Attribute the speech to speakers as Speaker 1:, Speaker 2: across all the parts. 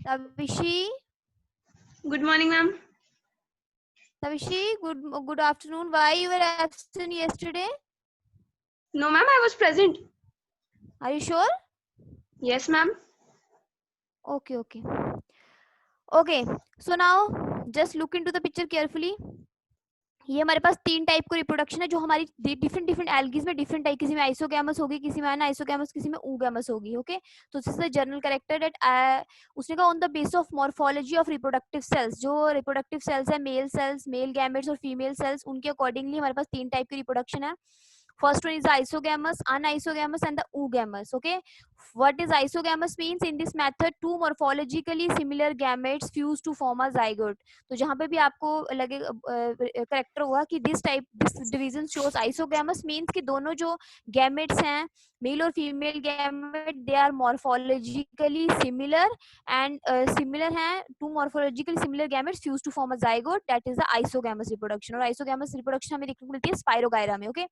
Speaker 1: Tavishi,
Speaker 2: Good morning, ma'am.
Speaker 1: Tavishi, good afternoon. Why you were absent yesterday?
Speaker 2: No, ma'am, I was present.
Speaker 1: Are you sure?
Speaker 2: Yes, ma'am.
Speaker 1: Okay, okay. Okay, so now just look into the picture carefully. ये हमारे पास तीन type को reproduction है जो हमारी different different algae में different type, किसी में आइसोगैमस होगी, किसी में अनाइसोगैमस, किसी में ऊगैमस होगी. ओके, तो this is the general character that उसने कहा on the base of morphology of reproductive cells. जो रिप्रोडक्टिव सेल्स है, मेल सेल्स, मेल गैमेट्स और फीमेल सेल्स, उनके अकॉर्डिंगली हमारे पास तीन टाइप की रिप्रोडक्शन है. First one is the isogamous, anisogamous, and the oogamous. Okay, what is isogamous means? In this method, two morphologically similar gametes fuse to form a zygote. तो जहाँ पे भी आपको लगे करेक्टर हुआ कि this division shows isogamous means कि दोनों जो गैमेट्स हैं, मेल और female gamete, they are morphologically similar and similar हैं. Two morphologically similar gametes fuse to form a zygote, that is the isogamous reproduction. और आइसोगैमस रिप्रोडक्शन हमें देखने को मिलती है स्पाइरोगायरा में. Okay,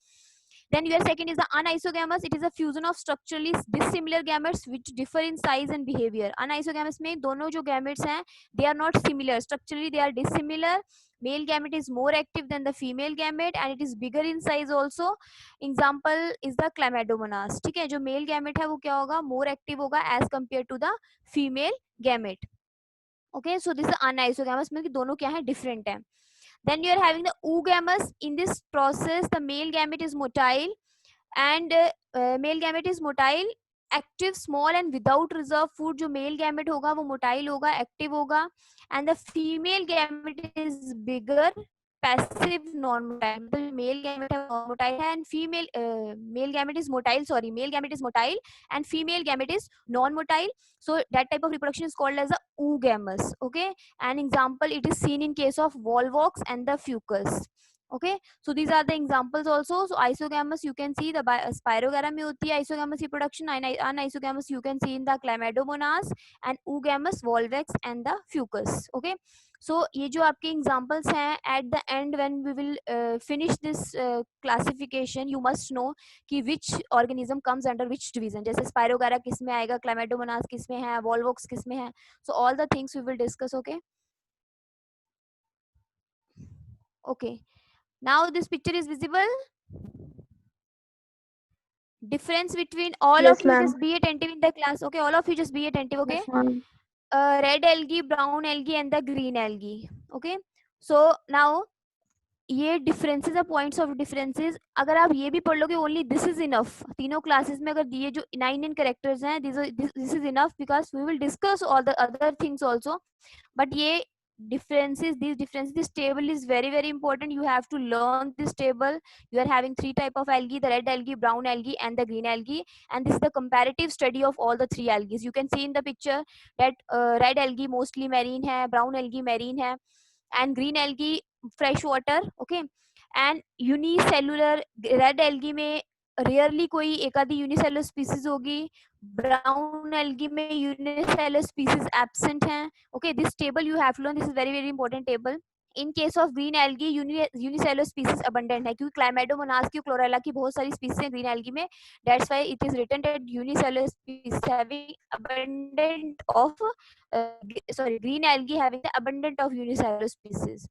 Speaker 1: then your second is the anisogamous. It is a fusion of structurally dissimilar gametes which differ in size and behavior. Anisogamous में दोनों जो gametes हैं, they are not similar. Structurally they are dissimilar. Male gamete is more active than the female gamete and it is bigger in size also. Example is the chlamydomonas. ठीक है, जो male gamete है वो क्या होगा, more active होगा as compared to the female gamete. Okay, so this is anisogamous में कि दोनों क्या है, different है. Then you are having the oogamous. In this process, the male gamete is motile and male gamete is motile, active, small and without reserve food. जो male gamete होगा वो motile होगा, active होगा, and the female gamete is bigger, passive, non motile. मतलब male gamete है non motile है and female male gamete is motile, sorry, male gamete is motile and female gamete is non motile. So that type of reproduction is called as a oogamous. Okay, an example, it is seen in case of volvox and the fucus. Okay, so these are the examples also. So isogamous you can see the spirogara में होती है isogamous reproduction. Anisogamous you can see in the chlamydomonas and oogamous volvox and the fucus. Okay, so ये जो आपके examples हैं, at the end when we will finish this classification, you must know कि which organism comes under which division. जैसे spirogara किस में आएगा, chlamydomonas किस में है, volvox किस में है. So all the things we will discuss. Okay, okay. Now this picture is visible. Difference between all of
Speaker 2: Yes,
Speaker 1: you,
Speaker 2: ma'am.
Speaker 1: just be attentive in the class. Okay, all of you just be attentive. Okay,
Speaker 2: Yes, ma'am.
Speaker 1: red algae, brown algae and the green algae. Okay, so now ये differences है, points of differences. अगर आप ये भी पढ़ लोगे only this is enough. तीनों classes में अगर ये जो 9 कैरेक्टर्स हैं, this is enough because we will discuss all the other things also. But ये differences, these differences, this table is very very important. You have to learn this table. You are having three type of algae: the red algae, brown algae and the green algae, and this is the comparative study of all the three algae. You can see in the picture that red algae mostly marine hai, brown algae marine hai, and green algae fresh water. Okay, and unicellular red algae में rarely कोई एक आधी unicellular species होगी. Brown algae में unicellular species absent हैं. Okay, this table you have to learn. This is very very important table. In case of green algae unicellular species abundant है क्योंकि क्लाइमेडोमोनास की क्लोरेला की बहुत सारी स्पीसीज हैं ग्रीन एल्गी में. That's why it is written that unicellular species having abundant of green algae having the abundant of unicellular species.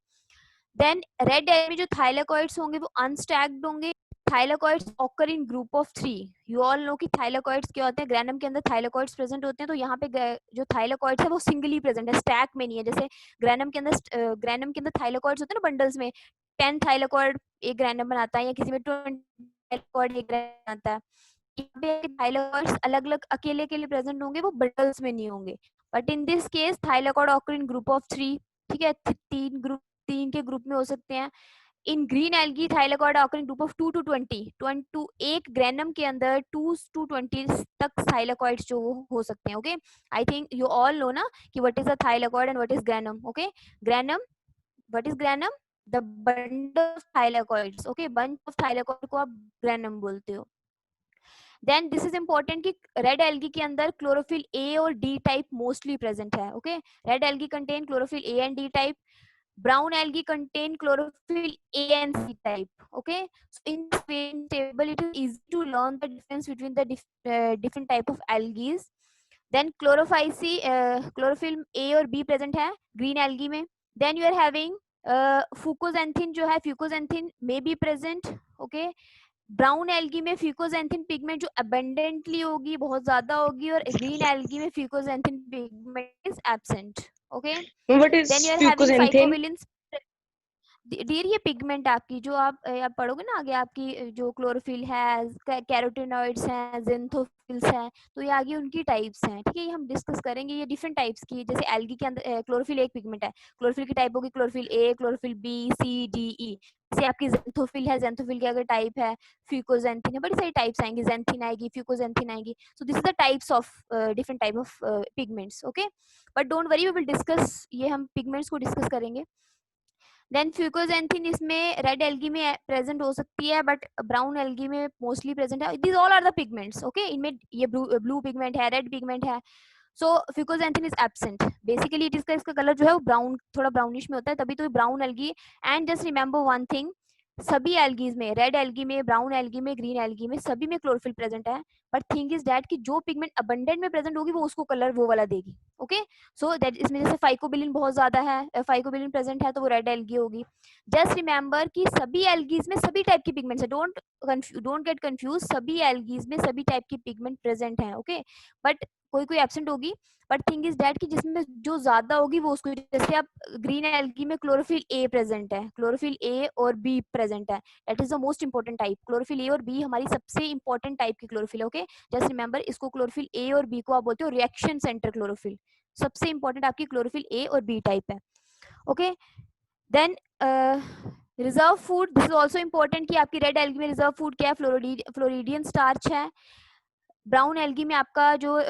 Speaker 1: Then red algae में जो थाइलेकोइड्स होंगे वो अनस्टैक्ड होंगे. Thylakoids occur in group of 3. You all know कि thylakoids क्या होते हैं. Granum के अंदर थाइलेकोइड्स प्रेजेंट होते हैं. तो यहाँ पे जो थाइलेकोइड्स है वो सिंगली प्रेजेंट है, स्टैक में नहीं है. जैसे ग्रैनम के अंदर थाइलेकोइड्स होते हैं ना बंडल्स में, 10 थाइलेकोइड एक ग्रैनम बनाता है या किसी में 20 थाइलेकोइड एक ग्रैनम बनाता है. यहाँ पे थाइलेकोइड्स अलग अलग अकेले अकेले प्रेजेंट होंगे, वो बंडल्स में नहीं होंगे. But in this case thylakoid occur in group of 3. ठीक है, तीन के ग्रुप में हो सकते हैं. इन green algae thylakoid occur in group of 2 to 20. एक ग्रेनम के अंदर 2 to 20 तक थाइलेकोइड्स जो हो सकते हैं. Okay, I think you all know ना कि what is a thylakoid and what is granum. Okay, granum, what is granum? The bundle of thylakoids. Okay, bunch of thylakoid को आप ग्रेनम बोलते हो. देन दिस इज इंपॉर्टेंट कि red algae के अंदर chlorophyll A और डी टाइप मोस्टली प्रेजेंट है. Okay, red algae contain chlorophyll A and D type. Brown algae contain chlorophyll A and C type. Okay, so in this table it is easy to learn the difference between the different type of algae. Then chlorophyll A और B present है green algae में. Then you are having fucoxanthin जो है, fucoxanthin may be present. Okay, brown algae में fucoxanthin pigment जो abundantly होगी, बहुत ज्यादा होगी, और ग्रीन एल्गी में fucoxanthin pigment is absent. Okay,
Speaker 2: What
Speaker 1: then
Speaker 2: is
Speaker 1: you are having
Speaker 2: fucoxanthin?
Speaker 1: Phycobilin. Dear ये पिगमेंट आपकी जो आप पढ़ोगे ना आगे, आपकी जो क्लोरोफिल है, कैरोटिनॉइड्स हैं, जिंथोफिल्स हैं, तो ये आगे उनकी टाइप्स हैं. ठीक है, ये हम डिस्कस करेंगे. ये डिफरेंट टाइप्स की, जैसे एल्गी के अंदर क्लोरोफिल एक पिगमेंट है, क्लोरोफिल की टाइप होगी chlorophyll A, chlorophyll B, C, D, ई. जैसे आपकी जेंथोफिल है, जेंथोफिल की अगर टाइप है फ्यूकोजेंथिन है, बड़ी सारी टाइप्स आएंगी, जेंथिन आएगी, फ्यूकोजेंथिन आएगी. So this is the types of different type of pigments. Okay, but don't worry, we will discuss, ये हम पिगमेंट्स को डिस्कस करेंगे. देन फ्यूकोजेंथिन इसमें रेड एल्गी में प्रेजेंट हो सकती है, बट ब्राउन एल्गी में मोस्टली प्रेजेंट है. These all are the pigments. Okay, इनमें ये ब्लू पिगमेंट है, रेड पिगमेंट है. So fucoxanthin is absent. Basically it इसका इसका कलर जो है वो ब्राउन, थोड़ा ब्राउनिश में होता है, तभी तो brown algae. And just remember one thing, सभी एल्गीज में, रेड एल्गी में, ब्राउन एल्गी में, ग्रीन एल्गी में, सभी में क्लोरोफिल प्रेजेंट है. बट थिंग इज दैट कि जो पिगमेंट अबंडेंट में प्रेजेंट होगी वो उसको कलर वो वाला देगी. ओके, सो दैट इसमें जैसे फाइकोबिलिन बहुत ज्यादा है, फाइकोबिलिन प्रेजेंट है, तो वो रेड एल्गी होगी. जस्ट रिमेंबर कि सभी एल्गीज में सभी टाइप की पिगमेंट्स है. डोंट गेट कंफ्यूज, सभी एल्गीज में सभी टाइप की पिगमेंट प्रेजेंट है. ओके, बट कोई कोई एब्सेंट होगी. बट थिंग इज दैट कि जिसमें जो ज्यादा होगी वो उसको, जैसे आप ग्रीन एल्गी में क्लोरोफिल ए प्रेजेंट है, क्लोरोफिल ए और बी प्रेजेंट है. That is the most important type. Chlorophyll A और बी हमारी सबसे इंपॉर्टेंट टाइप की क्लोरोफिल. ओके, जस्ट रिमेंबर, इसको क्लोरोफिल ए और बी को आप बोलते हो रिएक्शन सेंटर क्लोरोफिल. सबसे इंपॉर्टेंट आपकी क्लोरोफिल ए और बी टाइप है. Okay, then reserve food, this is also important कि आपकी रेड एल्गी में रिजर्व फूड क्या है, फ्लोरिडियन स्टार्च है. ब्राउन एल्गी में आपका जो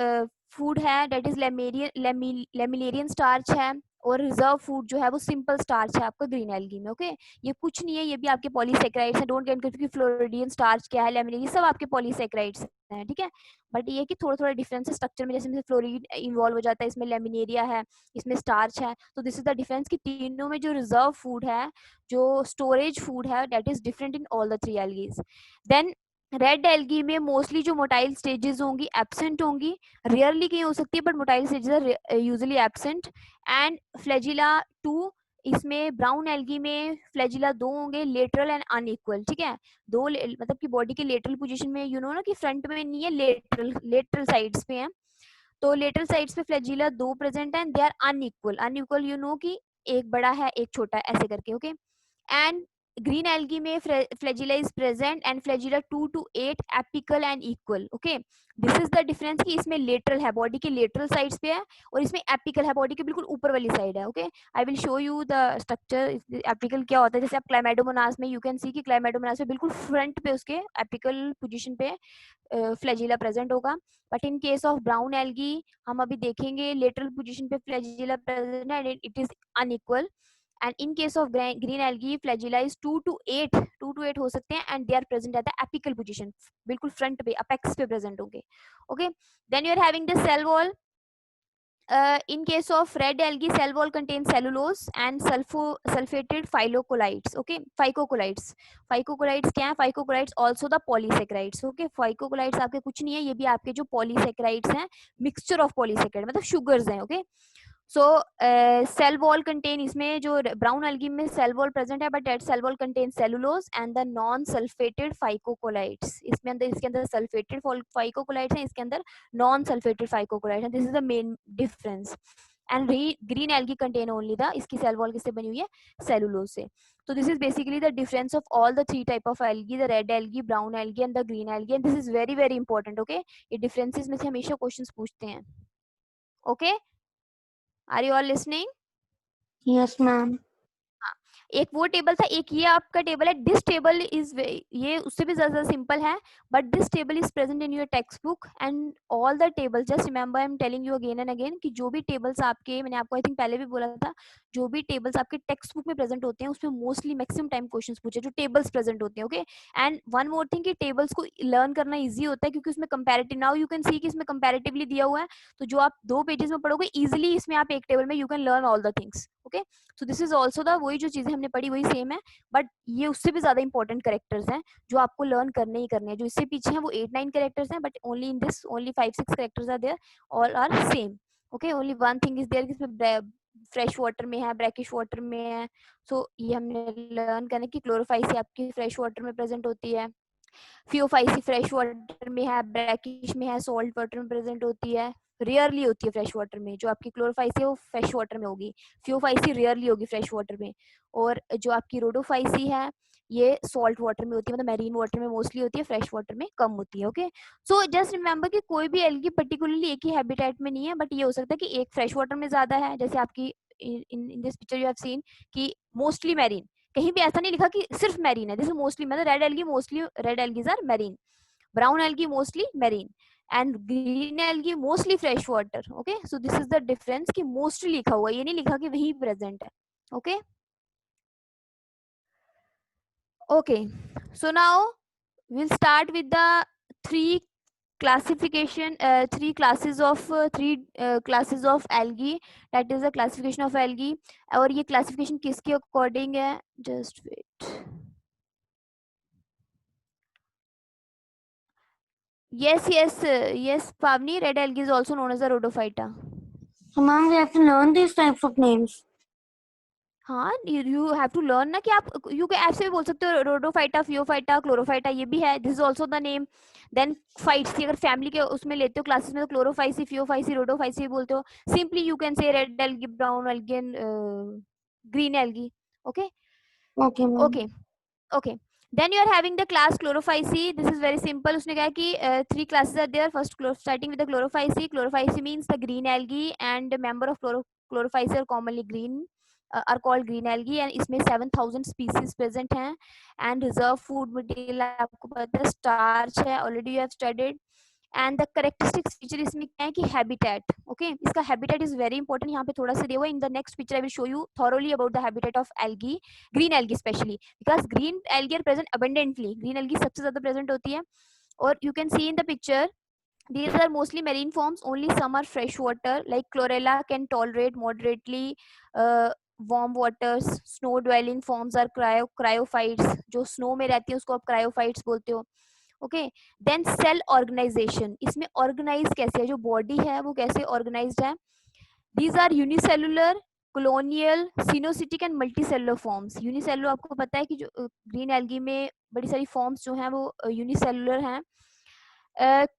Speaker 1: फूड है दैट इज लेमिलेरियन स्टार्च है. और रिजर्व फूड जो है वो सिंपल स्टार्च है आपका ग्रीन एल्गी में. ओके, ये कुछ नहीं है, ये भी आपके पॉलीसेक्राइड्स हैं. Don't get confuse, floridean starch क्या है, लेमिलेरियन, सब आपके पॉलीसेक्राइड्स हैं. ठीक है, बट ये कि थोड़ा थोड़ा डिफरेंस है स्ट्रक्चर में, जैसे फ्लोरीड इन्वॉल्व हो जाता है, इसमें लेमिनेरिया है, इसमें स्टार्च है. तो दिस इज द डिफरेंस कि तीनों में जो रिजर्व फूड है, जो स्टोरेज फूड है, that is different in all the three algaes. Then red algae में मोस्टली जो मोटाइल स्टेजेस होंगी एब्सेंट होंगी, रियरली कहीं हो सकती है, but motile stages are usually absent. And flagella 2, इसमें ब्राउन एल्गी में फ्लैजिला 2 होंगे, लेटरल एंड अनइक्वल. ठीक है, दो मतलब कि बॉडी के लेटरल पोजीशन में, यू नो ना कि फ्रंट में नहीं है, लेटरल लेटरल साइड्स पे है. तो लेटरल साइड्स पे फ्लैजिला 2 प्रेजेंट है, and they are unequal. Unequal you know कि एक बड़ा है एक छोटा है, ऐसे करके. ओके, एंड ग्रीन एल्गी में flagella is present, and flagella 2 to 8 apical and equal. Okay, this is the difference कि इसमें लेटरल है, बॉडी के लेटरल साइड्स पे है, और इसमें एपिकल है, बॉडी के बिल्कुल ऊपर वाली साइड है. Okay, I will show you the structure. Apical क्या होता है, जैसे आप क्लाइमेडोमोनास में यू कैन सी कि क्लाइमेडोमोनास में बिल्कुल फ्रंट पे उसके एपिकल पोजीशन पे फ्लैजिला प्रेजेंट होगा. But in case of brown algae हम अभी देखेंगे लेटरल पोजीशन पे फ्लैजिला प्रेजेंट है, it is unequal. and in case of green algae flagella is 2 to 8 हो सकते हैं, and they are present at the apical position, बिल्कुल front पे apex पे present होंगे. Okay, then you are having the cell wall. In case of red algae, cell wall contains cellulose and sulfated phycocolloids. Okay, phycocolloids. Phycocolloids क्या है? Phycocolloids also the polysaccharides. Okay, phycocolloids आपके कुछ नहीं है, ये भी आपके जो polysaccharides हैं, mixture of polysaccharide, मतलब sugars हैं. Okay, so cell wall contain, इसमें जो ब्राउन एल्गी में सेल वॉल प्रेजेंट है, but that cell wall contain cellulose and the non sulphated phycocolloids. इसमें अंदर, इसके अंदर सल्फेटेड फाइकोकोलाइड्स हैं, इसके अंदर नॉन सल्फेटेड फाइकोकोलाइड्स हैं. This is the main difference. And green algae contain only the, इसकी सेल वॉल किससे बनी हुई है? सेलुलोज से. तो this is basically the difference of all the three type of algae, the red algae, brown algae and the green algae. And this is very very important. Okay, ये differences में से हमेशा क्वेश्चंस पूछते हैं. Okay, are you all listening?
Speaker 3: Yes, ma'am.
Speaker 1: हाँ, एक वो table था, एक ये आपका टेबल है. दिस टेबल इज, ये उससे भी ज्यादा सिंपल है, but this table is present in your text book. And all the table, just remember, I am telling you again and again कि जो भी टेबल्स आपके, मैंने आपको आई थिंक पहले भी बोला था, जो भी टेबल्स आपके टेक्स्ट बुक में प्रेजेंट होते हैं उसमें मोस्टली मैक्सिमम टाइम क्वेश्चन पूछे जो टेबल्स प्रेजेंट होते हैं. Okay, and one more thing कि टेबल्स को लर्न करना ईजी होता है क्योंकि उसमें कंपेरेटिव, नाउ यू कैन सी कि इसमें कंपेरेटिवली दिया हुआ है, तो जो आप 2 पेजेस में पढ़ोगे इजिली, इसमें आप एक टेबल में you can learn all the things. Okay, so this is also the, वही जो चीजें हमने पढ़ी वही सेम है, बट ये उससे भी ज्यादा इंपॉर्टेंट कैरेक्टर्स हैं जो आपको लर्न करने ही करने हैं। जो इससे पीछे हैं वो 8-9 कैरेक्टर्स हैं, but only in this only 5-6 characters are there, all are same. Okay, only one thing is there, इसमें फ्रेश वाटर में है, ब्रैकिश वाटर में है। सो ये हमने लर्न करना कि क्लोरोफाइसी आपकी फ्रेश वाटर में प्रेजेंट होती है, फियोफाइसी फ्रेश वाटर में है, ब्रैकिश में है, सॉल्ट वाटर में प्रेजेंट होती है, रेयरली होती है फ्रेश वाटर में। जो आपकी क्लोरोफाइसी है वो फ्रेश वाटर में होगी, फियोफाइसी रेयरली होगी फ्रेश वाटर में, और जो आपकी रोडोफाइसी है ये सॉल्ट वाटर में होती है, मतलब मैरीन वाटर में मोस्टली होती है, फ्रेश वाटर में कम होती है। ओके, सो जस्ट रिमेंबर कि कोई भी एल्गी पर्टिकुलरली एक ही हैबिटेट में नहीं है, बट ये हो सकता है कि एक फ्रेश वाटर में ज्यादा है, जैसे आपकी in this picture you have seen कि मोस्टली मैरीन, कहीं भी ऐसा नहीं लिखा कि सिर्फ मैरीन है, दिस इज मोस्टली, मतलब red algae mostly, red algaes are marine, brown algae mostly marine, and green algae mostly fresh water. Okay, so this is the difference कि mostly लिखा हुआ है, ये नहीं लिखा कि वही present है. Okay, okay, so now we'll start with the three classification, three classes of algae, that is the classification of algae. और ये classification किसके according है, just wait. Yes, Pavni, red algae is also known as the rhodophyta.
Speaker 3: So, ma'am, we have to learn these types of names.
Speaker 1: हाँ, you have to learn ना, कि आप you के ऐसे भी बोल सकते हो, रोडोफाइटा, फियोफाइटा, क्लोरोफाइटा, ये भी है, this is also the name. Then फाइट्स की अगर फैमिली के उसमें लेते हो क्लासेस में, तो क्लोरोफाइसी, फियोफाइसी, रोडोफाइसी बोलते हो। Simply you can say red algae, brown algae and green algae. Okay
Speaker 3: Okay, ma'am.
Speaker 1: Okay okay, then you are having the class chlorophyceae. This is very simple. उसने कहा कि three classes are there. First, starting with the chlorophyceae. Chlorophyceae means the green algae, and member of chlorophyceae are commonly green, are called green algae, and इसमें 7,000 species present हैं, and reserve food material आपको पता है starch है, already you have studied. And the characteristics feature इसमें क्या है कि हैबिटेट। ओके, इसका हैबिटेट इज वेरी इंपॉर्टेंट, यहाँ पे थोड़ा सा दिया हुआ है। In the next picture I will show you thoroughly about the habitat of algae, green algae specially, because green algae are present abundantly, green algae सबसे ज्यादा प्रेजेंट होती है। और you can see in the picture these are mostly marine forms, only some are fresh water, like chlorella can tolerate moderately warm waters. Snow dwelling forms are cryophytes, जो snow में रहती है उसको आप cryophytes बोलते हो। ओके, देन सेल ऑर्गेनाइजेशन, इसमें organise कैसे है, जो बॉडी है वो कैसे ऑर्गेनाइज्ड है। These are unicellular, colonial, coenocytic and multicellular forms. Unicellular आपको पता है कि जो ग्रीन एल्गी में बड़ी सारी फॉर्म्स जो हैं वो यूनिसेलुलर हैं।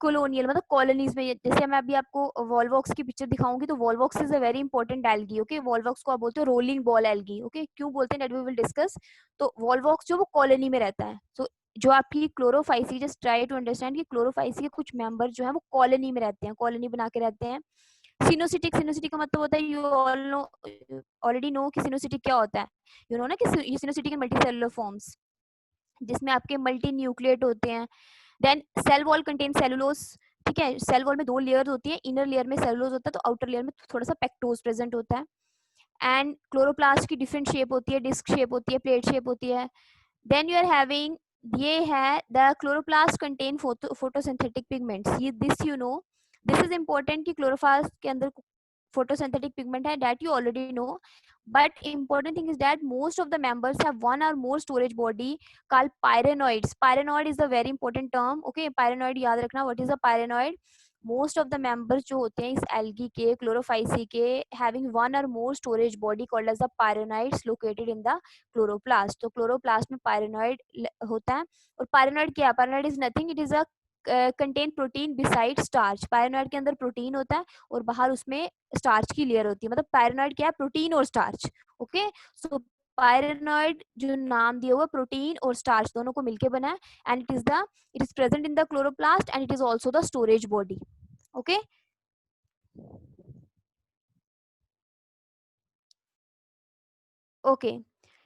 Speaker 1: कॉलोनियल मतलब कॉलोनीज में, जैसे मैं अभी आपको वॉलवॉक्स की पिक्चर दिखाऊंगी, तो Volvox is a very important algae. Okay, Volvox को आप बोलते हो रोलिंग बॉल एल्गी। ओके, क्यों बोलते हैं दैट वी विल डिस्कस। तो वॉलवॉक्स जो वो कॉलोनी में रहता है। सो जो आपकी chlorophyceae, just try to understand कि क्लोरोफाइसी के कुछ मेंबर जो है वो कॉलोनी में रहते हैं, कॉलोनी बना के रहते हैं। सिनोसिटिक, सिनोसिटिक का मतलब होता है, you all no, already know कि सिनोसिटिक क्या होता है। यू नो ना कि सिनोसिटिक एंड मल्टीसेलुलर फॉर्म्स, जिसमें आपके मल्टी न्यूक्लिएट होते हैं। Then cell wall contain cellulose. ठीक है, सेल वॉल में दो लेयर होती है, इनर लेयर में सेलुलोज होता है, तो आउटर लेयर में थोड़ा सा पेक्टोज प्रेजेंट होता है। एंड क्लोरोप्लास्ट की डिफरेंट शेप होती है, डिस्क शेप होती है, प्लेट शेप होती है। देन यू आर हैविंग, ये है the chloroplast contain photosynthetic pigments, ये this you know, this is important कि क्लोरोप्लास्ट के अंदर photosynthetic pigment है, that you already know, but important thing is that most of the members have one or more storage body called pyrenoids. Pyrenoid is the very important term. Okay, pyrenoid याद रखना, what is a pyrenoid? Most of the members जो होते हैं इस algae के, chlorophyceae के, having one or more storage body called as the pyrenoids located in the chloroplast. तो chloroplast में pyrenoid होता है। और pyrenoid क्या है? Pyrenoid is nothing, it is a contain protein beside starch. Pyrenoid के अंदर प्रोटीन होता है और बाहर उसमें स्टार्च की लेयर होती है, मतलब पायरोनॉइड क्या है? प्रोटीन और स्टार्च। ओके, सो पायरोनॉइड जो नाम दिया हुआ, प्रोटीन और स्टार्च दोनों को मिलके बना है, and it is present in the chloroplast and it is also the storage body. Okay, okay,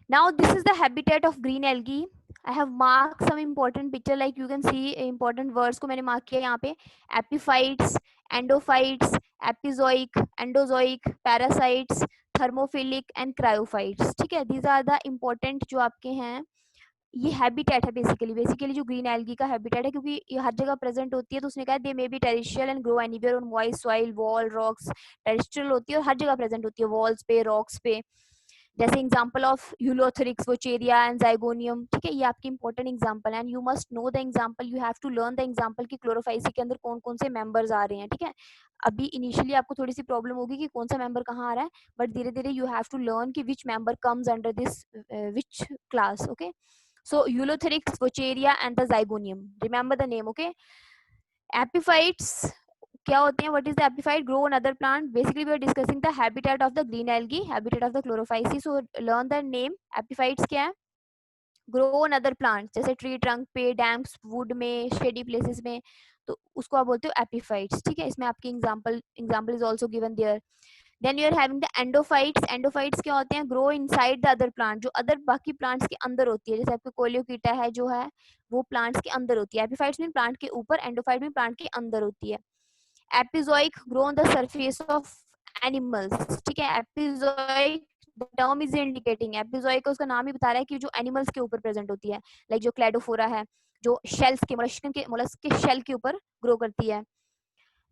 Speaker 1: now this is the habitat of green algae. I have marked some important picture, like you can see important words को मैंने mark किया यहाँ पे, epiphytes, endophytes, epizoic, endozoic, parasites, thermophilic and cryophytes। ठीक है, these are the important जो आपके हैं। ये हैबिटेट है बेसिकली जो ग्रीन एल्गी का हैबिटेट है, क्योंकि ये हर जगह प्रेजेंट होती है। तो उसने कहा they may be terrestrial and grow anywhere on moist soil, wall, rocks. Terrestrial होती है और हर जगह प्रेजेंट होती है, वॉल्स पे, रॉक्स पे। जैसे example of ulothrix, vaucheria and zygnema, ठीक है, ये आपकी इंपॉर्टेंट एग्जांपल है and you must know the example, you have to learn the example कि क्लोरोफाइसी के अंदर कौन कौन से मेंबर्स आ रहे हैं, ठीक है। अभी इनिशियली आपको थोड़ी सी प्रॉब्लम होगी कि कौन सा मेंबर कहाँ आ रहा है, बट धीरे धीरे यू हैव टू लर्न कि which member comes under this which class, okay. So Eulotherix, Vaucheria and the Zygonium. Remember the name, okay? Epiphytes क्या होते हैं? What is the epiphyte? Grow on other plant. Basically, we are discussing the habitat of the green algae, habitat of the chlorophyceae. So learn the name. Epiphytes क्या है? Grow on other plants, जैसे tree trunk पे, damps, wood में, shady places में, तो उसको आप बोलते हो epiphytes, ठीक है। इसमें आपकी example is also given there. Then you are having the endophytes. Endophytes क्या होते हैं? Grow inside the other plant, जो अदर बाकी plants के अंदर होती है, जैसे आपके कोलियोकीटा है जो है वो plants के अंदर होती है। Epiphytes में plant के ऊपर, endophyte में plant के अंदर होती है। Epizoic grow on the surface of animals, ठीक है। Epizoic the term is indicating, epizoic उसका नाम ही बता रहा है कि जो animals के ऊपर present होती है, like जो क्लेडोफोरा है जो shells के mollusk के shell के ऊपर grow करती है।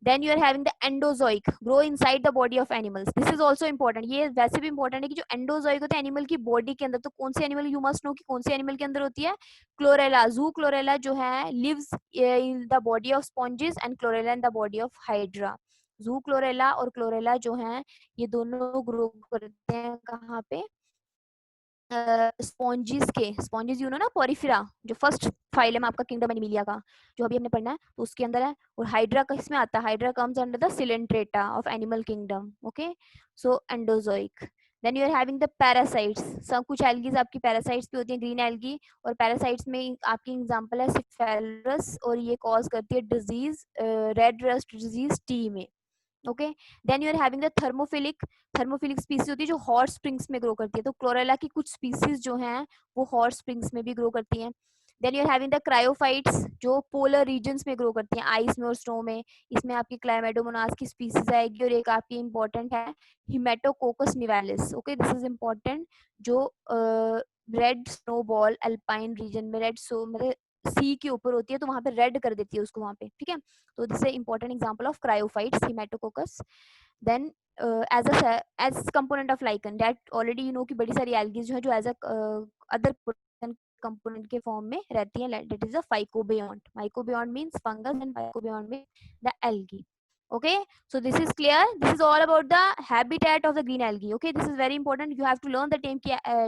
Speaker 1: Then you are having the endozoic, grow inside the body of animals. This is also important. ये वैसे भी important है कि जो endozoic होते हैं animal की body के अंदर, तो कौन से animal you must know कि कौन से animal के अंदर होती है? Chlorella, zoo chlorella जो है lives in the body of sponges and chlorella in the body of hydra. zoo chlorella और chlorella जो हैं ये दोनों grow करते हैं कहाँ पे? स्पॉन्जेस यू नो ना, पोरिफेरा जो फर्स्ट फाइलम आपका किंगडम एनिमिलिया का जो अभी हमने पढ़ना है, तो उसके अंदर है। और हाइड्रा का इसमें आता है, hydra comes under the coelenterata of animal kingdom, okay. So endozoic. Then you are having the parasites, सब कुछ एल्गीज आपकी पैरासाइट्स भी होती है, ग्रीन एल्गी। और पैरासाइट्स में आपकी एग्जांपल है सिफेलरस, और ये कॉज करती है disease, red rust disease tea में, okay. Then you are having the thermophilic species होती है जो हॉट स्प्रिंग्स में ग्रो करती है, तो क्लोरेला की कुछ स्पीसीज जो हैं वो हॉट स्प्रिंग्स में भी ग्रो करती हैं। Then you are having the cryophytes जो पोलर रीजन्स में ग्रो करती हैं, आइस में और स्नो में। इसमें आपकी क्लाइमेडोमोनास की स्पीसीज आएगी, और एक आपकी इंपॉर्टेंट है हिमेटोकोकस निवालिस, ओके। दिस इज इंपॉर्टेंट, जो रेड स्नोबॉल अल्पाइन रीजन में, रेड सो मतलब सी के ऊपर होती है, तो वहां पे रेड कर देती है उसको वहां पे, ठीक है। तो this is important example of cryophytes, Haematococcus. Then as component of lichen, that already you know कि बड़ी सारी एल्गीज जो है जो एज अ अदर कंपोनेंट के फॉर्म में रहती है, that is a phycobiont. Phycobiont means fungus and phycobiont means the algae, okay। So this is clear, this is all about the habitat of the green algae, okay। This is very important, you have to learn the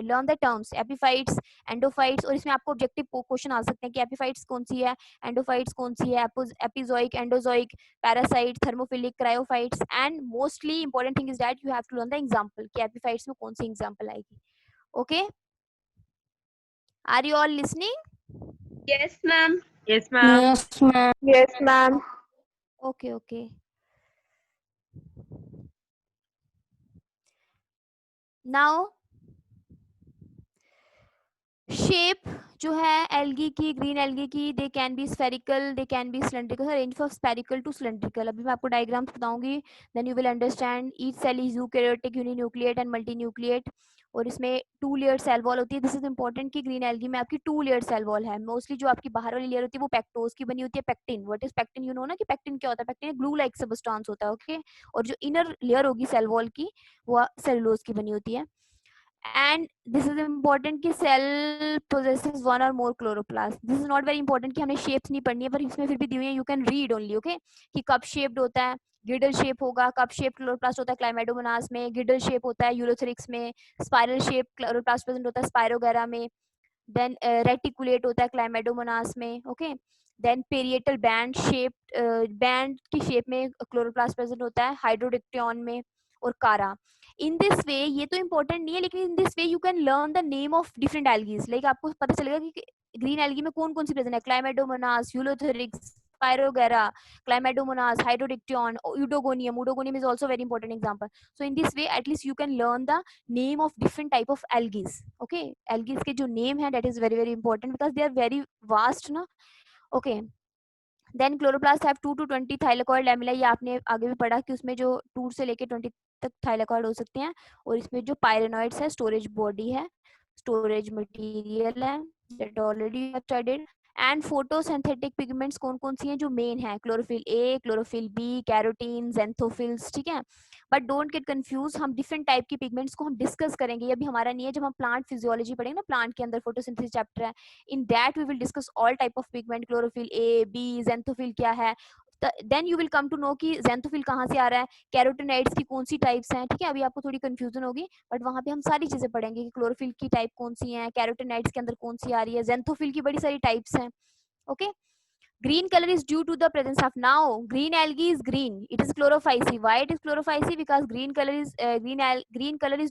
Speaker 1: learn the terms epiphytes, endophytes। और इसमें आपको objective question आ सकते हैं कि epiphytes कौन सी है, एंडोफाइट्स कौन सी है, epizoic, endozoic, parasite, thermophilic, cryophytes, and mostly important thing is that you have to learn the example कि एपिफाइट्स में कौन सी एग्जांपल आएगी, ओके। Are you all listening?
Speaker 2: Yes, ma'am.
Speaker 4: Yes, ma'am.
Speaker 3: Yes, ma'am.
Speaker 4: Yes, ma'am.
Speaker 1: Okay okay. Now shape जो है algae की, green algae की, they can be spherical, they can be cylindrical, range of spherical to cylindrical. अभी मैं आपको diagrams बताऊंगी, then you will understand. Each cell is eukaryotic, uninucleate and multinucleate, और इसमें 2 लेयर सेल वॉल होती है। दिस इज इंपॉर्टेंट कि green algae में आपकी 2 लेयर सेल वॉल है। मोस्टली जो आपकी बाहर वाली लेयर होती है वो पेक्टोज की बनी होती है। Pectin, what is pectin? You know ना कि पेक्टिन क्या होता है? पेक्टिन ग्लू लाइक सब्सटेंस होता है, ओके। और जो इनर लेयर होगी सेल वॉल की वो सेलुलोज की बनी होती है। एंड दिस इज इम्पोर्टेंट कि सेल पोजेसेस 1 और more chloroplast. This is not very important कि हमने शेप्स नहीं पढ़नी है, पर इसमें फिर भी दी हुई है, you can read only, okay. कि कप शेप्ड होता है, गिडल शेप होगा, कप शेप क्लोरोप्लास्ट होता है क्लाइमेडोमोनास में, गिडल शेप होता है यूलोथेरिक्स में, स्पाइरल शेप क्लोरोप्लास्ट प्रेजेंट होता है स्पाइरोगेरा में, देन रेटिकुलेट होता है क्लाइमेडोमोनास में, okay. Then parietal band shape, band की शेप में क्लोरोप्लास्ट प्रेजेंट होता है हाइड्रोडिक्टियन में, और कारा। इन दिस वे, ये तो इंपॉर्टेंट नहीं है, लेकिन in this way you can learn the name of different algae, like आपको पता चलेगा कि ग्रीन एल्गी में कौन कौन सी प्रेजेंट है, क्लाइमेडोमोनास, यूलोथेरिक्स, स्पाइरोगेरा, क्लाइमेडोमोनास, हाइड्रोडिक्टियन, यूडोगोनियम। यूडोगोनियम is also very important example. So in this way at least you can learn the name of different type of algaes, okay। algaes के जो name है that is very very important because they are very vast ना, okay। Then chloroplast have 2 to 20 thylakoid lamella, ये आपने आगे भी पढ़ा कि उसमें जो 2 से लेके 20 तक थाइलेकॉइड हो सकते हैं। और इसमें जो पायरेनॉइड्स है, स्टोरेज बॉडी है, स्टोरेज मटेरियल है, that already you have studied. And photosynthetic pigments कौन कौन सी हैं जो मेन है, क्लोरोफिल ए, क्लोरोफिल बी, कैरोटीन, ज़ेंथोफिल्स, ठीक है। बट डोंट गेट कंफ्यूज, हम डिफरेंट टाइप की पिगमेंट्स को हम डिस्कस करेंगे, ये भी हमारा नहीं है। जब हम प्लांट फिजियोलॉजी पढ़ेंगे ना, प्लांट के अंदर फोटोसिंथेसिस चैप्टर है, in that we will discuss all type of pigment, chlorophyll A, B, xanthophyll क्या है, then you will come to know कि ज़ेंथोफिल कहाँ से आ रहा है, कैरोटिनॉइड्स की कौन सी टाइप्स हैं, ठीक है। अभी आपको थोड़ी कंफ्यूजन होगी, बट वहाँ पे हम सारी चीजें पढ़ेंगे कि क्लोरोफिल की टाइप कौन सी है, कैरोटिनॉइड्स के अंदर कौन सी आ रही है, ज़ेंथोफिल की बड़ी सारी टाइप्स हैं, okay. Green color is due to the presence of, now green algae is green, it is chlorophyce. Why it is chlorophyce? Because green color is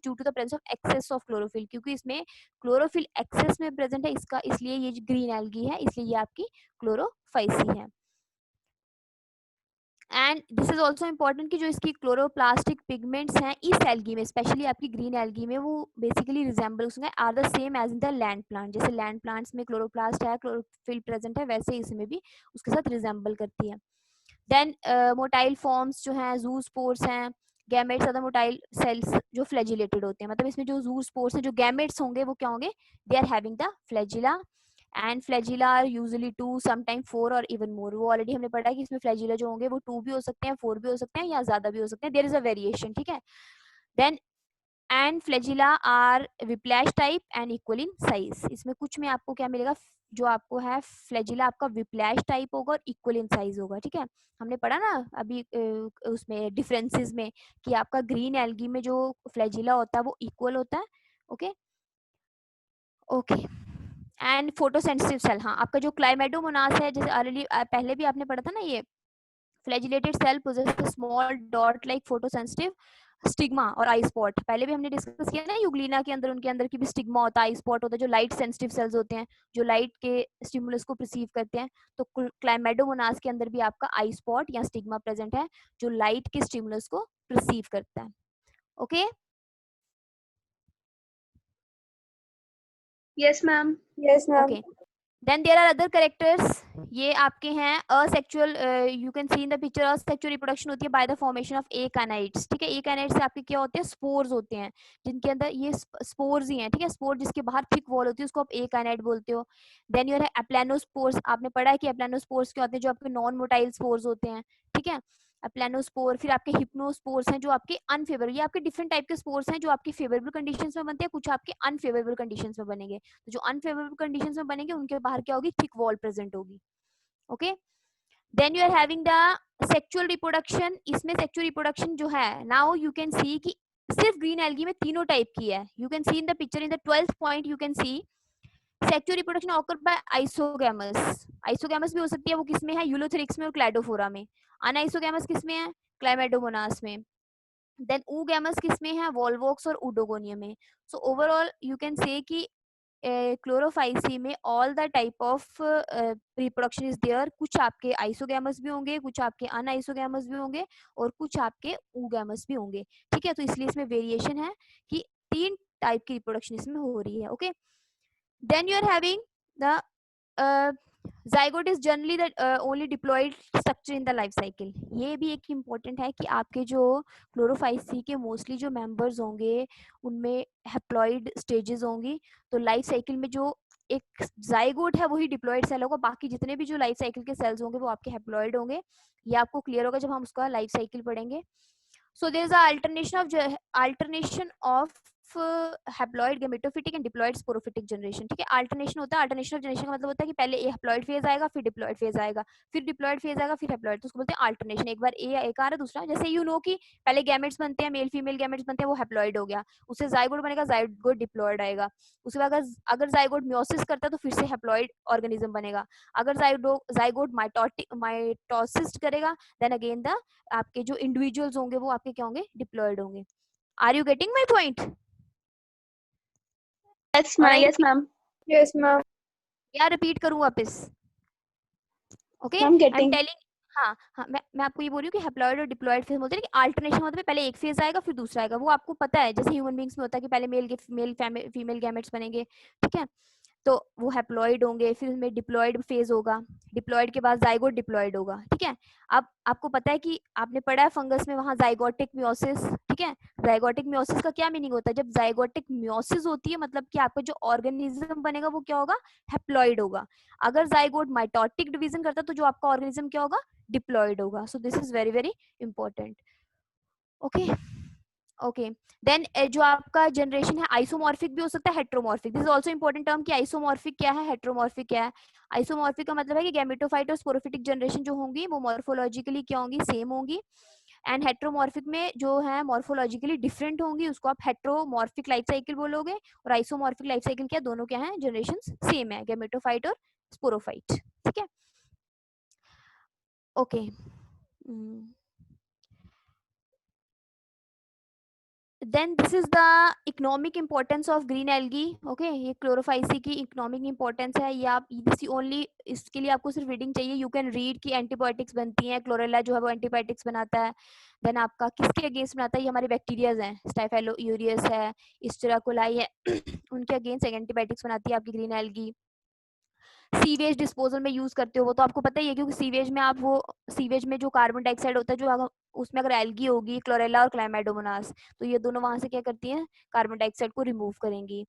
Speaker 1: due to the presence of excess of chlorophyll, क्योंकि इसमें chlorophyll excess में present है, इसका इसलिए ये green algae है, इसलिए ये आपकी chlorophyce है। And this is also important कि जो इसकी क्लोरोप्लास्टिक पिगमेंट्स हैं इस एल्गी में, स्पेशली आपकी ग्रीन एल्गी में, वो बेसिकली रिजेंबल उसमें are the same as in the land plant. जैसे लैंड प्लांट्स में क्लोरोप्लास्ट है, क्लोरोफिल प्रेजेंट है, वैसे इसमें भी उसके साथ रिजेंबल करती है। देन मोटाइल फॉर्म्स जो हैं, जू स्पोर्स हैं, गैमेट्स अदर मोटाइल सेल्स जो फ्लैजिलेटेड होते हैं, मतलब इसमें जो जू स्पोर्स हैं, जो गैमेट्स होंगे वो क्या होंगे, they are having the flagella, and flagella are usually 2, sometime 4 और इवन मोर। वो ऑलरेडी हमने पढ़ा है कि इसमें फ्लैजिला जो होंगे वो 2 भी हो सकते हैं, 4 भी हो सकते हैं, या ज्यादा भी हो सकते हैं, देयर इज अ वेरिएशन, ठीक है। Then and flagella are whiplash type and equal in size. इसमें कुछ में आपको क्या मिलेगा, जो आपको है फ्लैजिला आपका विप्लैश टाइप होगा और इक्वल इन साइज होगा, ठीक है। हमने पढ़ा ना अभी उसमें डिफरेंसेस में कि आपका ग्रीन एल्गी में जो फ्लैजिला होता है वो इक्वल होता है, okay okay. And photosensitive cell, हाँ आपका जो क्लाइमेडोमोनास है, जैसे ऑलरेडी पहले भी आपने पढ़ा था ना, ये flagellated cell possess small dot like photosensitive stigma और आई स्पॉट। पहले भी हमने डिस्कस किया ना, यूग्लिना के अंदर उनके अंदर की भी स्टिग्मा होता है, आई स्पॉट होता है, जो लाइट सेंसिटिव सेल्स होते हैं, जो लाइट के स्टिमुलस को रिसीव करते हैं। तो क्लाइमेडोमोनास के अंदर भी आपका आई स्पॉट या स्टिग्मा प्रेजेंट है, जो लाइट के स्टिमुलस को रिसीव करता है, okay.
Speaker 2: Yes, ma'am.
Speaker 3: Yes, ma'am.
Speaker 1: Okay, then there are other characters, ये आपके हैं asexual, you can see in the picture, asexual reproduction होती है by the formation of akinetes, ठीक है। एकानाइट्स से आपके क्या होते हैं, स्पोर्स होते हैं, जिनके अंदर ये स्पोर्स ही हैं, ठीक है। स्पोर जिसके बाहर थिक वॉल होती है उसको आप एकानाइट बोलते हो। देन योर है एप्लानोस्पोर्स, आपने पढ़ा है कि एप्लानोस्पोर्स क्या होते हैं, जो आपके नॉन मोटाइल स्पोर्स होते हैं, ठीक है, एप्लानोस्पोर। फिर आपके हिप्नोस्पोर्स हैं जो आपके अनफेवरेबल, ये आपके डिफरेंट टाइप के स्पोर्स हैं जो आपके फेवरेबल कंडीशंस में बनते हैं, कुछ आपके अनफेवरेबल कंडीशंस में बनेंगे। तो जो अनफेवरेबल कंडीशंस में बनेंगे उनके बाहर क्या होगी, थिक वॉल प्रेजेंट होगी, okay. Then you are having the sexual reproduction, इसमें सेक्सुअल रिप्रोडक्शन जो है, नाउ यू कैन सी कि सिर्फ ग्रीन एल्गी में तीनों टाइप की है। You can see in the picture in the 12th point, you can see sexual reproduction occur by isogamous. Isogamous भी हो सकती है, वो किसमें है, यूलोथेरिक्स में और क्लैडोफोरा में। अनआइसोगैमस किसमें है, क्लाइमेडोमोनास में। देन ऊगैमस किसमें है, वोल्वोक्स और उडोगोनियम में। So overall you can say कि क्लोरोफाइसी में all the type of reproduction is there. कुछ आपके आइसोगैमस भी होंगे, कुछ आपके अनआइसोगैमस भी होंगे, और कुछ आपके ऊगैमस भी होंगे, ठीक है। तो इसलिए इसमें वेरिएशन है कि 3 टाइप की रिप्रोडक्शन इसमें हो रही है, okay. Then you are having the zygote is generally the only diploid structure in the life cycle. ये भी एक important है कि आपके जो क्लोरोफाइसी के मोस्टली जो मेंबर्स होंगे उनमें हैप्लॉइड स्टेजेस होंगी। तो लाइफ साइकिल में जो एक जाइगोट है वही डिप्लॉइड सेल होगा, बाकी जितने भी जो लाइफ साइकिल के सेल्स होंगे वो आपके हैप्लॉइड होंगे। ये आपको क्लियर होगा जब हम उसका लाइफ साइकिल पढ़ेंगे। So there is a alternation of haploid gametophytic and diploid sporophytic generation, ठीक है। अल्टरनेशन होता है, अल्टरनेशन ऑफ जनरेशन का मतलब होता है कि पहले ए हैप्लॉइड फेज आएगा, फिर डिप्लॉइड फेज आएगा, फिर डिप्लॉइड फेज आएगा, फिर हैप्लॉइड, तो उसको बोलते हैं अल्टरनेशन। एक बार ए एक आ रहा है, दूसरा, जैसे यू नो कि पहले गैमेट्स बनते हैं, मेल फीमेल गैमेट्स बनते हैं, वो हैप्लॉइड हो गया, उससे जाइगोट बनेगा, जाइगोट डिप्लॉइड आएगा। उसके बाद अगर जाइगोट मियोसिस करता है तो फिर से हैप्लॉइड ऑर्गेनिज्म बनेगा। अगर जाइगोट माइटोसिस करेगा, देन अगेन द आपके जो इंडिविजुअल्स होंगे वो आपके क्या होंगे, डिप्लॉयड होंगे। Are you getting my point?
Speaker 2: Yes, ma'am.
Speaker 1: Alright,
Speaker 2: Yes, ma'am.
Speaker 3: Yes, ma'am.
Speaker 1: या रिपीट करूं वापस? Okay,
Speaker 2: I'm
Speaker 1: I am
Speaker 2: getting.
Speaker 1: Telling. हाँ हाँ, मैं आपको ये बोल रही हूँ कि हैप्लॉइड और डिप्लॉइड फेज बोलते हैं कि अल्टरनेशन मतलब पहले एक फेज आएगा फिर दूसरा आएगा। वो आपको पता है, जैसे ह्यूमन बींग्स में होता है कि पहले मेल फीमेल गैमेट्स बनेंगे, ठीक है। तो वो हैप्लॉइड होंगे, फिर उसमें डिप्लॉइड फेज होगा, डिप्लॉइड के बाद जाइगोट डिप्लॉइड होगा, ठीक है। अब आपको पता है कि आपने पढ़ा है फंगस में वहां जाइगोटिक मियोसिस, ठीक है। जाइगोटिक मियोसिस का क्या मीनिंग होता है? जब जाइगोटिक मियोसिस होती है मतलब कि आपका जो ऑर्गेनिज्म बनेगा वो क्या होगा? हैप्लॉइड होगा। अगर जाइगोट माइटोटिक डिवीजन करता तो जो आपका ऑर्गेनिज्म क्या होगा? डिप्लॉइड होगा। So this is very very important. Okay okay then जो आपका जनरेशन है आइसोमॉर्फिक भी हो सकता है, heteromorphic. This is also important term कि आइसोमॉर्फिक क्या है, हेट्रोमॉर्फिक क्या है। आइसोमॉर्फिक का मतलब है कि गैमेटोफाइट और स्पोरोफिटिक जनरेशन जो होंगी वो मॉर्फोलॉजिकली क्या होंगी? सेम होंगी। एंड हेट्रोमॉर्फिक में जो है मॉर्फोलॉजिकली डिफरेंट होंगी, उसको आप हेट्रोमॉर्फिक लाइफ साइकिल बोलोगे। और आइसोमॉर्फिक लाइफ साइकिल क्या, दोनों क्या है? जनरेशन सेम है, गैमेटोफाइट और स्पोरोफाइट, ठीक है। Okay then this is the economic importance of green algae. Okay, ये क्लोरोफाइसी की इकोनॉमिक इंपॉर्टेंस है। ये आप दिस ओनली, इसके लिए आपको सिर्फ रीडिंग चाहिए। यू कैन रीड कि एंटीबायोटिक्स बनती हैं, क्लोरेला जो है वो एंटीबायोटिक्स बनाता है। देन आपका किसके अगेंस्ट बनाता है? ये हमारे बैक्टीरियाज हैं, स्टाइफाइलो यूरियस है, स्टेरा कोलाई है उनके अगेंस्ट एंटीबायोटिक्स बनाती है आपकी ग्रीन एल्गी। सीवेज डिस्पोजल में यूज करते हो वो तो आपको पता ही है, क्योंकि सीवेज में आप वो सीवेज में जो कार्बन डाइऑक्साइड होता है जो उसमें अगर एल्गी होगी, क्लोरेला और क्लाइमेडोमोनास, तो ये दोनों वहां से क्या करती हैं? कार्बन डाइऑक्साइड को रिमूव करेंगी।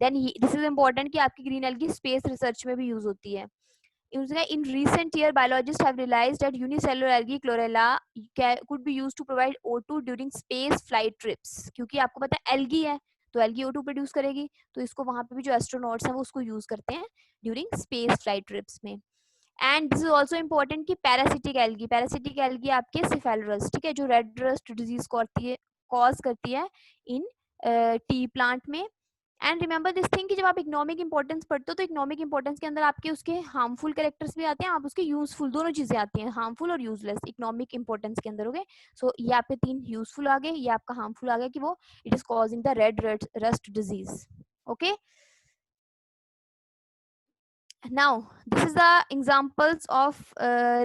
Speaker 1: देन दिस इज इंपॉर्टेंट कि आपकी ग्रीन एल्गी स्पेस रिसर्च में भी यूज होती है। In recent year, biologists have realized that unicellular algae chlorella could be used to provide O2 during space flight trips. क्योंकि आपको पता है एल्गी है तो एल्गी O2 प्रोड्यूस करेगी, तो इसको वहां पे भी जो एस्ट्रोनॉट्स हैं वो उसको यूज करते हैं ड्यूरिंग स्पेस फ्लाइट ट्रिप्स में। And this is also important कि पैरासिटिक एल्गी आपके सिफेलरस, ठीक है, जो रेड रस्ट डिजीज कॉज करती है इन टी प्लांट में। एंड रिमेंबर दिस थिंग कि जब आप इकोनॉमिक इंपॉर्टेंस पढ़ते हो तो इकोनॉमिक इंपॉर्टेंस के अंदर आपके उसके हार्मफुल कैरेक्टर्स भी आते हैं, आप उसके यूजफुल, दोनों चीजें आती हैं, हार्मफुल और यूजलेस इकोनॉमिक इंपॉर्टेंस के अंदर। हो गए, सो ये आपके 3 यूजफुल आ गए, ये आपका हार्मफुल आ गया कि वो it is causing the red rust disease. Okay, now this is the examples of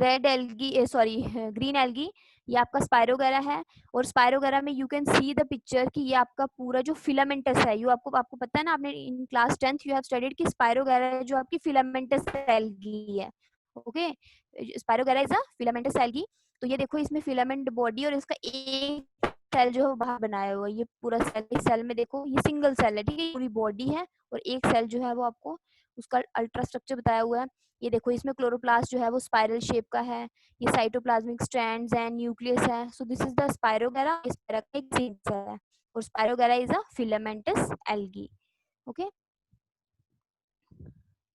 Speaker 1: red algae, sorry green algae। ये आपका स्पायरोगेरा है, और स्पायरोगेरा में you can see the picture कि ये आपका पूरा जो फिलामेंटस है, यू आपको पता है ना, आपने in class 10th you have studied कि स्पायरोगेरा जो आपकी फिलामेंटस एल्गी है। Okay, spirogyra is a filamentous algae. तो ये देखो इसमें फिलामेंट बॉडी और इसका एक सेल जो है बाहर बनाया हुआ है, ये पूरा सेल, इस सेल में देखो ये सिंगल सेल है, ठीक है, पूरी बॉडी है और एक सेल जो है वो आपको उसका अल्ट्रा स्ट्रक्चर बताया हुआ है। ये देखो इसमें क्लोरोप्लास्ट जो है वो स्पाइरल शेप का है, ये साइटोप्लाज्मिक स्ट्रैंड्स एंड न्यूक्लियस है। So this is the Spirogyra, एक सेल है, और Spirogyra is a filamentous algae. Okay,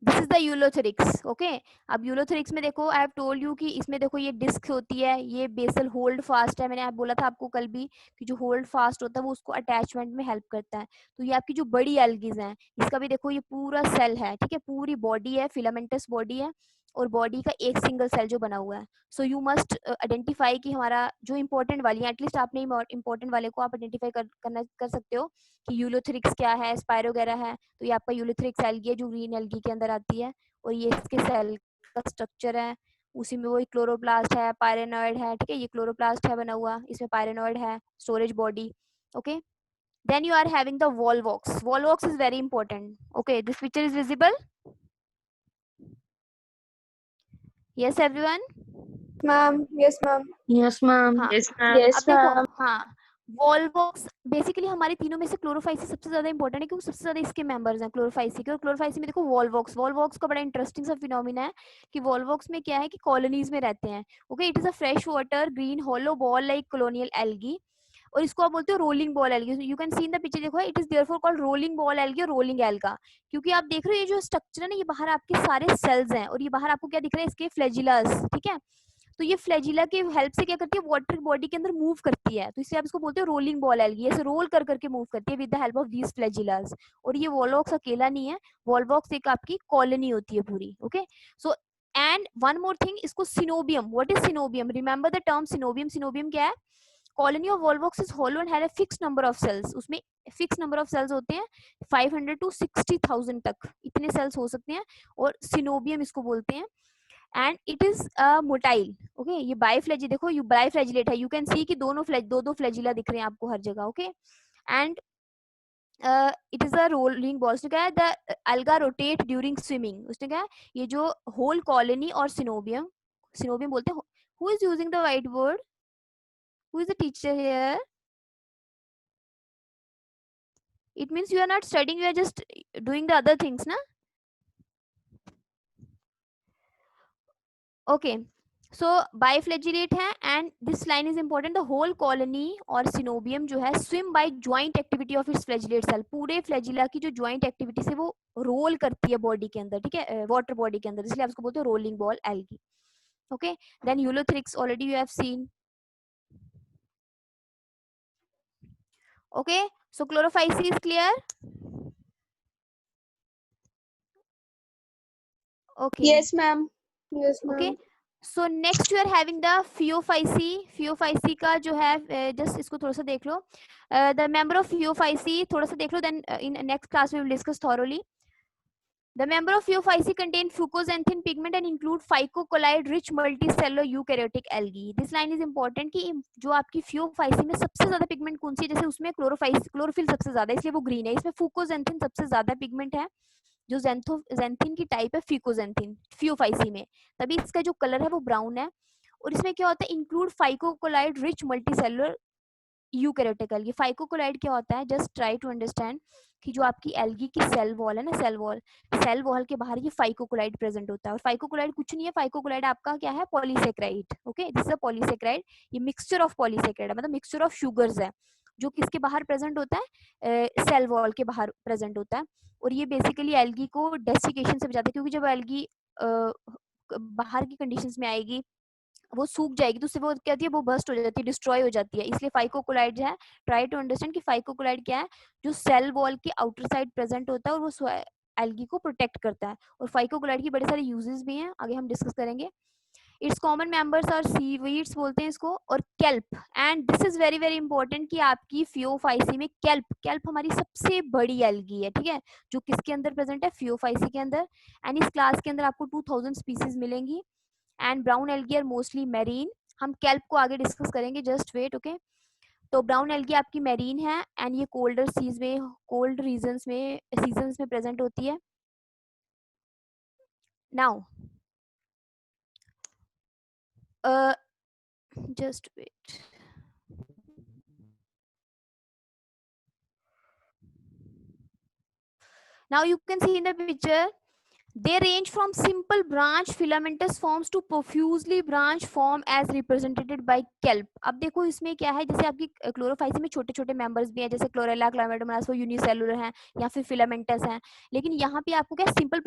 Speaker 1: this is the Ulothrix. ओके, अब यूलोथेरिक्स में देखो, आई हैव टोल्ड यू कि इसमें देखो ये डिस्क होती है, ये बेसल होल्ड फास्ट है, मैंने आप बोला था आपको कल भी कि जो होल्ड फास्ट होता है वो उसको अटैचमेंट में हेल्प करता है। तो ये आपकी जो बड़ी एल्गीज हैं, इसका भी देखो ये पूरा सेल है, ठीक है, पूरी बॉडी है, फिलामेंटस बॉडी है, और बॉडी का एक सिंगल सेल जो बना हुआ है। सो यू मस्ट आइडेंटिफाई कि हमारा जो इंपॉर्टेंट वाली है, एटलीस्ट आपने इंपॉर्टेंट वाले को आप आइडेंटिफाई कर सकते हो कि यूलोथेरिक्स क्या है, स्पायरोगेरा है। तो ये आपका यूलिथ्रिक एल्गी है जो ग्रीन एल्गी के अंदर आती है, और ये इसके सेल का स्ट्रक्चर है। उसी में वही क्लोरोप्लास्ट है, पायरेनॉइड है, ठीक है, ये क्लोरोप्लास्ट है बना हुआ, इसमें पायरेनॉइड है, storage body. Okay, then you are having the volvox is very important. Okay, this picture is visible? Yes everyone?
Speaker 2: Ma'am. Yes, ma'am.
Speaker 3: Yes, ma'am.
Speaker 1: हाँ,
Speaker 4: Yes, ma'am.
Speaker 2: Yes,
Speaker 1: अब देखो,
Speaker 2: ma'am.
Speaker 1: हाँ, वॉल्वॉक्स बेसिकली हमारे तीनों में से क्लोरोफाइसी सबसे ज्यादा इंपॉर्टेंट है, क्योंकि सबसे ज्यादा इसके मेंबर्स हैं क्लोरोफाइसी के। और क्लोरोफाइसी में देखो वॉल्वॉक्स का बड़ा इंटरेस्टिंग सा फिनोमिना है कि वॉल्वॉक्स में क्या है कि कॉलोनीज में रहते हैं। Okay, it is a fresh water green hollow ball like colonial algae, और इसको आप बोलते हो rolling ball algae. You can see in the picture, देखो it is therefore called rolling ball algae और रोलिंग एल्गा, क्योंकि आप देख रहे हो ये जो स्ट्रक्चर है ना, ये बाहर आपके सारे सेल्स हैं, और ये बाहर आपको क्या दिख रहा है, इसके फ्लैजिलास, ठीक है। तो ये फ्लैजिला के हेल्प से क्या करती है, वाटर बॉडी के अंदर मूव करती है, तो इससे आप इसको बोलते हो रोलिंग बॉल एल्गी, ऐसे रोल कर करके मूव करती है with the help of these फ्लैजिलास। और ये वॉल्वॉक्स अकेला नहीं है, वॉल्वॉक्स एक आपकी कॉलोनी होती है पूरी। Okay, so and one more thing, इसको coenobium, what is coenobium, remember the term coenobium. Coenobium क्या है, colony of Volvox is hollow and have a fix number of cells, उसमें फिक्स नंबर ऑफ सेल्स होते हैं 500 to 60,000 तक, इतने sales हो सकते हैं, और सिनोबियम इसको बोलते हैं। And it is motile. Okay, ये बाइफ्लैजी, देखो यू बाइफ्लैजिलेट है, यू कैन सी कि दो फ्लैजिला दिख रहे हैं आपको हर जगह। Okay, and it is a rolling ball. उसने कहा है the alga rotate during swimming. उसने कहा ये जो होल कॉलोनी और सिनोबियम, सिनोबियम बोलते हैं। Who is using the white board? Who is the teacher here? It means you are not studying, you are just doing the other things na. Okay, so biflagellate है and this line is important, the whole colony और synobium जो है swim by joint activity of its flagellate cell। पूरे flagella की जो joint activity से वो role करती है बॉडी के अंदर, ठीक है, वाटर बॉडी के अंदर, इसलिए आप उसको बोलते हो rolling ball algae. Okay, then ulothrix already you have seen. Okay, so chlorophyce is clear? Okay.
Speaker 2: Yes, ma'am. Yes, ma'am.
Speaker 1: Okay, so next you are having the Phaeophyceae। Phaeophyceae का जो है just इसको थोड़ा सा देख लो, the member of Phaeophyceae थोड़ा सा देख लो, then in next class we will discuss thoroughly। The member of Phaeophyceae contain fucoxanthin pigment and include phycocolloid rich multicellular eukaryotic algae। This line is important कि जो आपकी Phaeophyceae में सबसे ज्यादा pigment कौन सी है, जैसे उसमें क्लोरोफिल सबसे ज्यादा है इसलिए वो ग्रीन है, इसमें fucoxanthin सबसे ज्यादा पिगमेंट है, जो ज़ैंथिन की टाइप है फिकोजेंथिन फियोफाइसी में, तभी इसका जो कलर है वो ब्राउन है। और इसमें क्या होता है, include phycocolloid rich multicellular eukaryotic algae. Phycocolloid क्या होता है, जस्ट ट्राई टू अंडरस्टैंड कि जो आपकी एल्गी की सेल वॉल है ना, सेल वॉल के बाहर ये फाइकोकोलाइड प्रेजेंट होता है। और फाइकोकोलाइड कुछ नहीं है, फाइकोकोलाइड आपका क्या है, polysaccharide. Okay, this is a polysaccharide, ये मिक्सचर ऑफ पॉलीसेक्राइड मतलब मिक्सचर ऑफ शुगर्स है, जो किसके बाहर प्रेजेंट होता है, सेल वॉल के बाहर प्रेजेंट होता है। और ये बेसिकली एल्गी को डेसिकेशन से बचाता है, क्योंकि जब एल्गी बाहर की कंडीशंस में आएगी वो सूख जाएगी तो उससे वो क्या होती है, वो बस्ट हो जाती है, डिस्ट्रॉय हो जाती है। इसलिए फाइकोकोलाइड जो है, ट्राई टू अंडरस्टैंड कि फाइकोकोलाइड क्या है, जो सेल वॉल की आउटर साइड प्रेजेंट होता है और वो एल्गी को प्रोटेक्ट करता है। और फाइकोकोलाइड की बड़े सारे यूजेस भी हैं, आगे हम डिस्कस करेंगे। Its common members are seaweeds बोलते हैं इसको, और kelp. And this is very very important कि आपकी फियोफाइसी में केल्प हमारी सबसे बड़ी एल्गी है, ठीक है, जो किसके अंदर प्रेजेंट है, फियोफाइसी के अंदर। एंड इस क्लास के अंदर आपको 2000 स्पीसीज मिलेंगी। And brown algae are mostly marine. हम केल्प को आगे डिस्कस करेंगे, जस्ट वेट। ओके, तो ब्राउन एल्गी आपकी मैरीन है एंड ये कोल्डर सीज में, कोल्ड रीजन्स में, सीजन्स में प्रेजेंट होती है। Now just wait, now you can see in the picture they range from simple branch filamentous forms to profusely branch form as represented by kelp। अब देखो इसमें क्या है, जैसे आपकी क्लोरोफाइसी में छोटे छोटे मेंबर्स भी हैं, जैसे क्लोरेला, क्लाइमेटोमोनास, वो यूनिसेलुलर हैं या फिर फिलामेंटस हैं। लेकिन यहाँ पे आपको क्या, सिंपल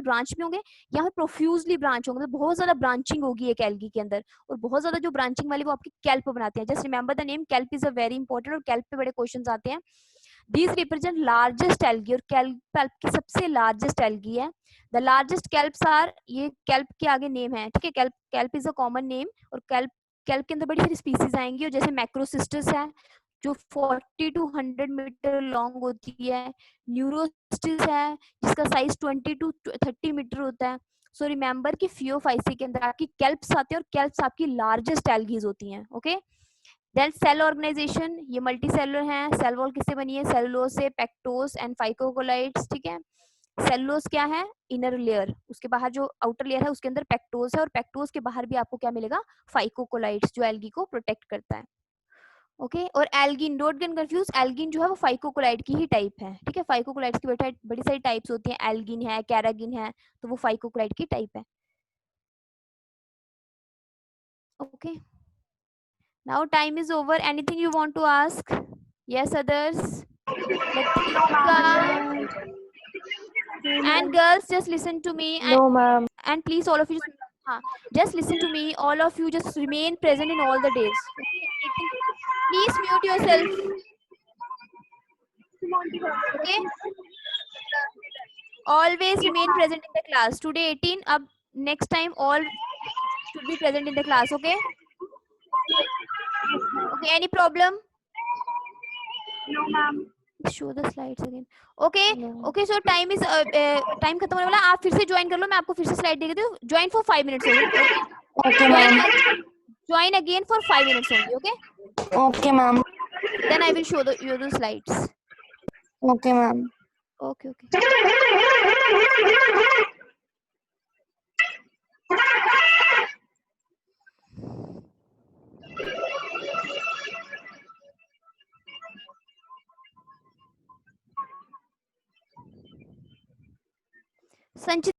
Speaker 1: ब्रांच भी होंगे, यहाँ पे प्रोफ्यूजली ब्रांच होंगे, मतलब बहुत ज्यादा ब्रांचिंग होगी एक एल्गी के अंदर, और बहुत ज्यादा जो ब्रांचिंग वाली वो आपकी केल्प बनाते हैं। Just remember the name, kelp is a very important, और केल्प पे बड़े क्वेश्चन आते हैं। These represent largest algae, और kelp की सबसे largest algae है। The largest kelps are, ये kelp के आगे नेम है, ठीक है, kelp is a common name। और kelp के अंदर बड़ी सारी स्पीसीज आएंगी, और जैसे मैक्रोसिस्टस है जो 40 to 100 मीटर लॉन्ग होती है, न्यूरोस्टिस है जिसका साइज 20 to 30 मीटर होता है। सो रिमेंबर कि फियोफाइसी के अंदर आपकी केल्प्स आते हैं, और केल्प्स आपकी लार्जेस्ट एल्गीज होती हैं। ओके, देन सेल ऑर्गेनाइजेशन, ये मल्टी सेलुलर है। सेल वॉल किससे बनी है, सेलुलोज से, पेक्टोस एंड फाइकोकोलाइड्स, ठीक है। सेलुलोज क्या है, इनर लेयर, उसके बाहर जो आउटर लेयर है उसके अंदर पेक्टोस है, और पेक्टोस के बाहर भी आपको क्या मिलेगा, फाइकोकोलाइड्स, जो एल्गी को प्रोटेक्ट करता है। ओके, और algin, don't get confuse, algin जो है वो फाइकोकोलाइड की ही टाइप है, ठीक है। फाइकोकोलाइड्स की बड़ी सारी टाइप्स होती हैं, एल्गिन है, कैरागिन है, तो वो फाइकोकोलाइड की टाइप है। Okay, now time is over, anything you want to ask? Yes, others? Latika and girls, just listen to me,
Speaker 2: No, ma'am.
Speaker 1: and please all of you just listen to me, all of you just remain present in all the days. Okay, please mute yourself. Okay, always remain present in the class. Today 18, अब next time all should be present in the class. Okay, okay, any problem?
Speaker 2: No, ma'am.
Speaker 1: show the slides again. Okay, okay, so time is time खत्म होने वाला, आप फिर से join कर लो, मैं आपको फिर से स्लाइड दे देती हूँ। Join for 5 minutes only.
Speaker 3: Okay, ma'am.
Speaker 1: Join again for 5 minutes only. Okay,
Speaker 3: Okay, ma'am.
Speaker 1: then I will show you the slides.
Speaker 3: Okay, ma'am.
Speaker 1: Okay, okay. Sanchita